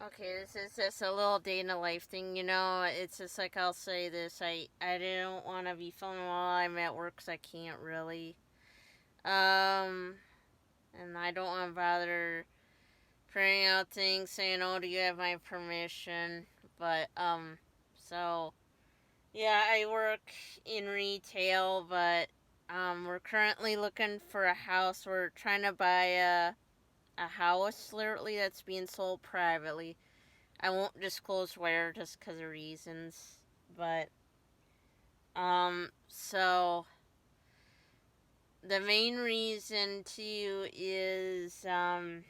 Okay, this is just a little day in the life thing, It's just like I'll say this. I don't want to be filming while I'm at work because I can't really. Um, and I don't want to bother printing out things saying, "Oh, do you have my permission?" But so yeah, I work in retail, but we're currently looking for a house. We're trying to buy a house literally that's being sold privately. I won't disclose where just because of reasons, but so the main reason too is so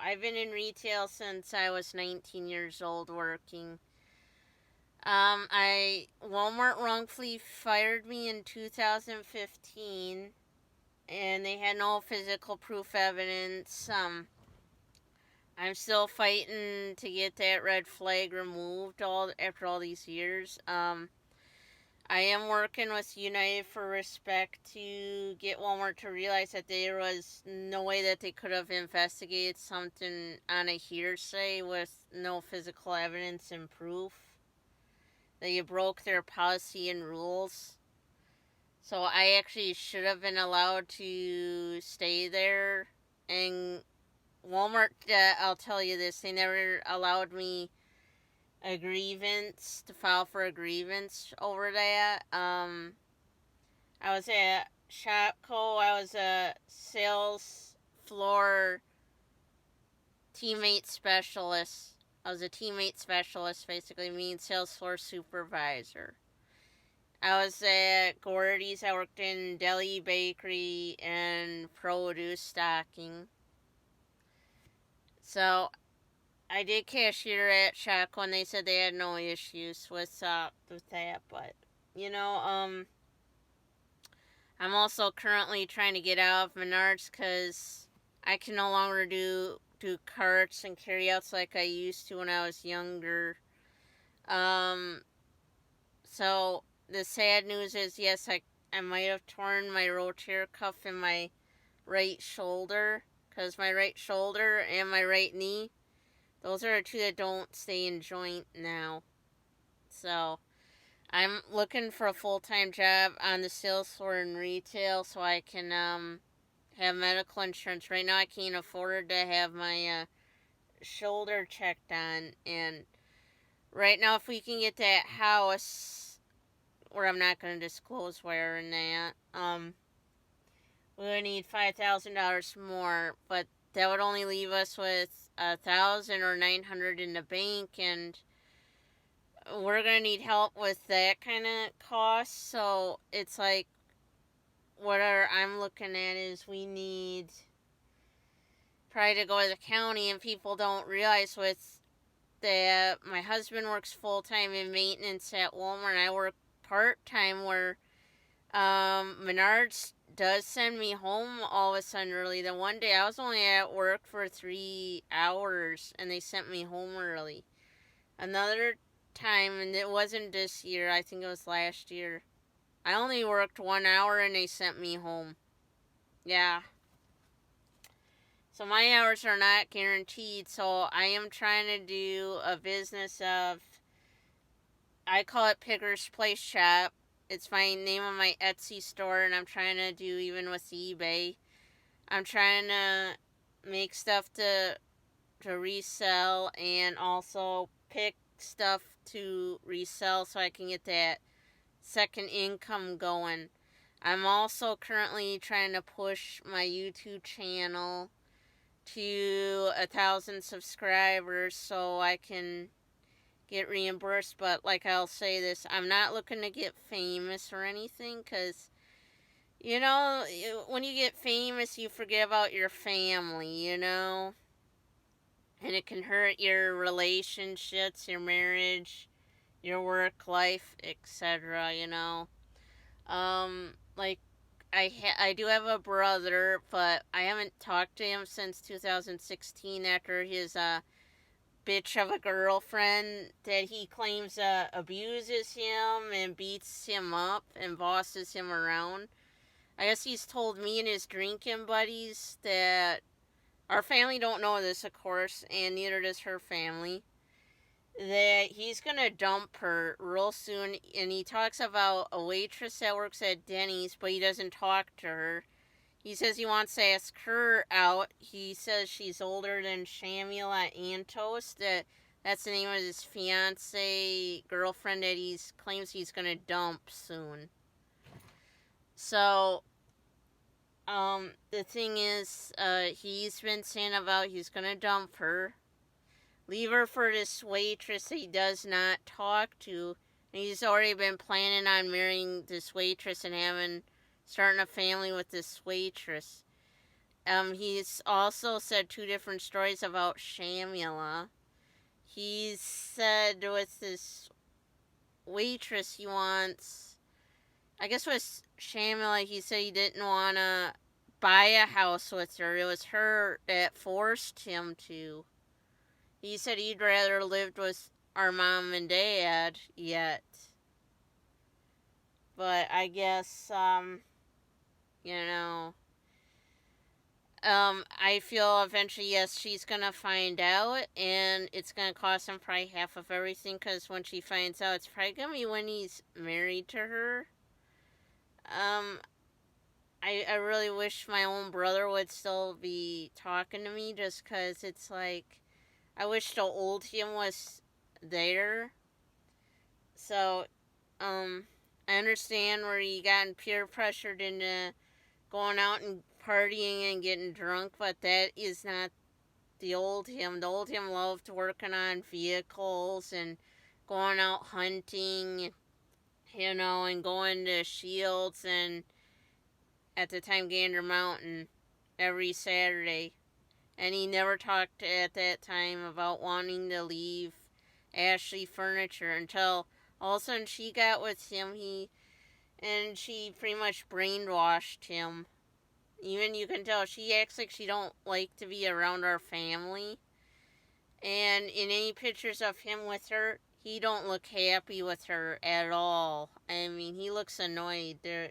I've been in retail since I was 19 years old working. I Walmart wrongfully fired me in 2015, and they had no physical proof evidence. I'm still fighting to get that red flag removed all after all these years. I am working with United for Respect to get Walmart to realize that there was no way that they could have investigated something on a hearsay with no physical evidence and proof. That you broke their policy and rules. So I actually should have been allowed to stay there. And Walmart, I'll tell you this, they never allowed me a grievance to file for a grievance over that. I was at Shopko. I was a sales floor teammate specialist. I was a teammate specialist, basically means sales floor supervisor. I was at Gordy's. I worked in deli, bakery, and produce stocking. So I did cashier at Shopko, and they said they had no issues with that. But you know, I'm also currently trying to get out of Menards because I can no longer do carts and carryouts like I used to when I was younger. Um, so the sad news is, yes, I might have torn my rotator cuff in my right shoulder because my right shoulder and my right knee, those are the two that don't stay in joint now. So I'm looking for a full-time job on the sales floor in retail so I can have medical insurance. Right now I can't afford to have my shoulder checked on, and right now if we can get that house where I'm not going to disclose where and that, we would need $5,000 more, but that would only leave us with 1,000 or 900 in the bank, and we're gonna need help with that kind of cost. So it's like I'm looking at is we need probably to go to the county, and people don't realize with that my husband works full time in maintenance at Walmart, and I work part time where Menards does send me home all of a sudden early. The one day I was only at work for 3 hours, and they sent me home early. Another time, and it wasn't this year, I think it was last year, I only worked 1 hour and they sent me home. Yeah. So my hours are not guaranteed, so I am trying to do a business of, I call it Picker's Place Shop. It's my name on my Etsy store, and I'm trying to do even with eBay. I'm trying to make stuff to resell and also pick stuff to resell so I can get that second income going. I'm also currently trying to push my YouTube channel to 1,000 subscribers so I can get reimbursed. But like I'll say this, I'm not looking to get famous or anything because, when you get famous, you forget about your family. And it can hurt your relationships, your marriage, your work life, etc. Like I do have a brother, but I haven't talked to him since 2016 after his bitch of a girlfriend that he claims abuses him and beats him up and bosses him around. I guess he's told me and his drinking buddies that Our family don't know this, of course, and neither does her family. That he's gonna dump her real soon, and he talks about a waitress that works at Denny's, but he doesn't talk to her. He says he wants to ask her out. He says she's older than Shamila Antos. That's the name of his fiance girlfriend that he claims he's gonna dump soon. So, the thing is, he's been saying about he's gonna dump her, leave her for this waitress that he does not talk to. And he's already been planning on marrying this waitress and starting a family with this waitress. He's also said two different stories about Shamila. He said with this waitress he wants, I guess with Shamila, he said he didn't want to buy a house with her. It was her that forced him to. He said he'd rather lived with our mom and dad yet. But I guess, you know, I feel eventually, yes, she's gonna find out, and it's gonna cost him probably half of everything, because when she finds out, it's probably gonna be when he's married to her. Um, I really wish my own brother would still be talking to me, just because it's like, I wish the old him was there. So, I understand where he got peer pressured into going out and partying and getting drunk, but that is not the old him. The old him loved working on vehicles and going out hunting, and going to Shields and at the time Gander Mountain every Saturday. And he never talked at that time about wanting to leave Ashley Furniture until all of a sudden she got with him. And she pretty much brainwashed him. Even you can tell she acts like she don't like to be around our family. And in any pictures of him with her, he don't look happy with her at all. I mean, he looks annoyed there.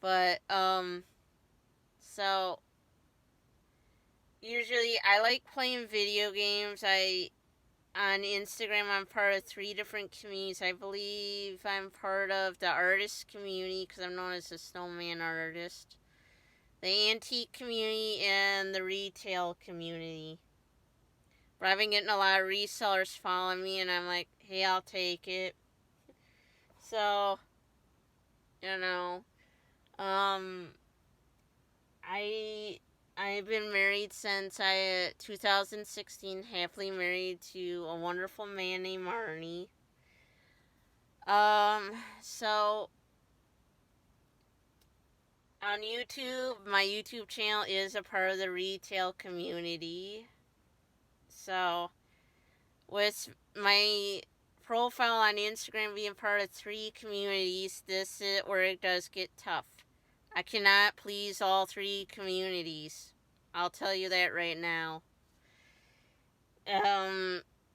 But so usually I like playing video games. On Instagram, I'm part of 3 different communities. I believe I'm part of the artist community because I'm known as a snowman artist, the antique community, and the retail community. But I've been getting a lot of resellers following me, and I'm like, hey, I'll take it. So, you know, I've been married since 2016, happily married to a wonderful man named Marnie. So on YouTube, my YouTube channel is a part of the retail community. So with my profile on Instagram being part of 3 communities, this is where it does get tough. I cannot please all 3 communities. I'll tell you that right now.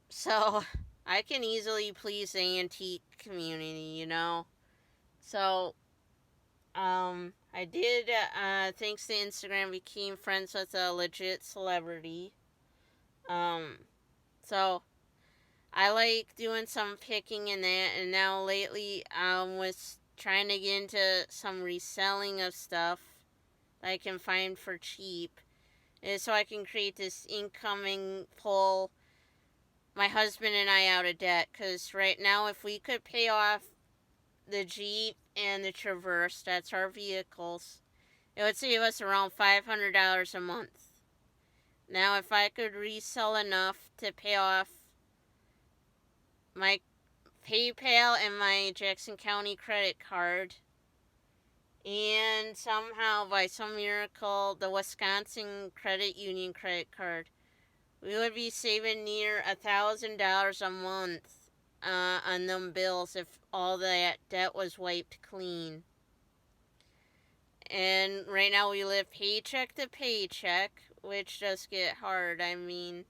So I can easily please the antique community. So, I did, thanks to Instagram, became friends with a legit celebrity. So I like doing some picking in that, and now lately I was trying to get into some reselling of stuff that I can find for cheap, so I can create this income and pull my husband and I out of debt. Because right now, if we could pay off the Jeep and the Traverse, that's our vehicles, it would save us around $500 a month. Now, if I could resell enough to pay off my PayPal and my Jackson County credit card, and somehow, by some miracle, the Wisconsin Credit Union credit card, we would be saving near $1,000 a month on them bills if all that debt was wiped clean. And right now we live paycheck to paycheck, which does get hard. I mean,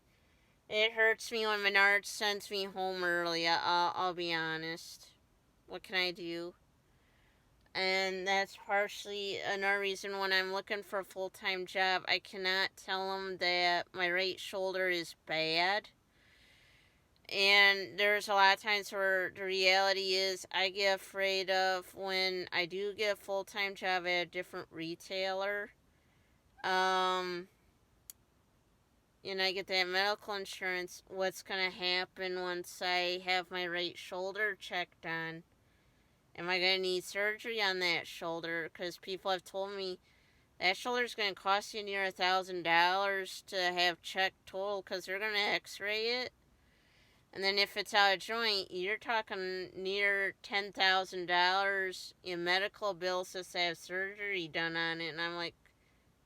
it hurts me when Menards sends me home early. I'll be honest. What can I do? And that's partially another reason when I'm looking for a full-time job, I cannot tell them that my right shoulder is bad. And there's a lot of times where the reality is I get afraid of when I do get a full-time job at a different retailer. Um, and I get that medical insurance, what's going to happen once I have my right shoulder checked on? Am I going to need surgery on that shoulder? Because people have told me that shoulder's going to cost you near $1,000 to have checked total because they're going to x-ray it. And then if it's out of joint, you're talking near $10,000 in medical bills just to have surgery done on it. And I'm like,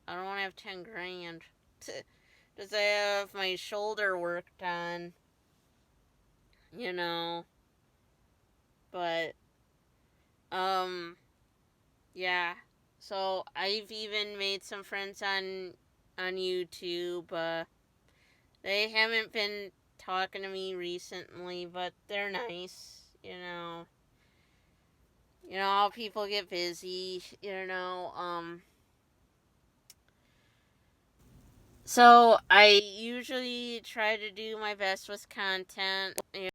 I don't want to have 10 grand. Just to have my shoulder worked on, you know. But, yeah. So I've even made some friends on YouTube. They haven't been talking to me recently, but they're nice, you know. You know how people get busy, you know. So I usually try to do my best with content, you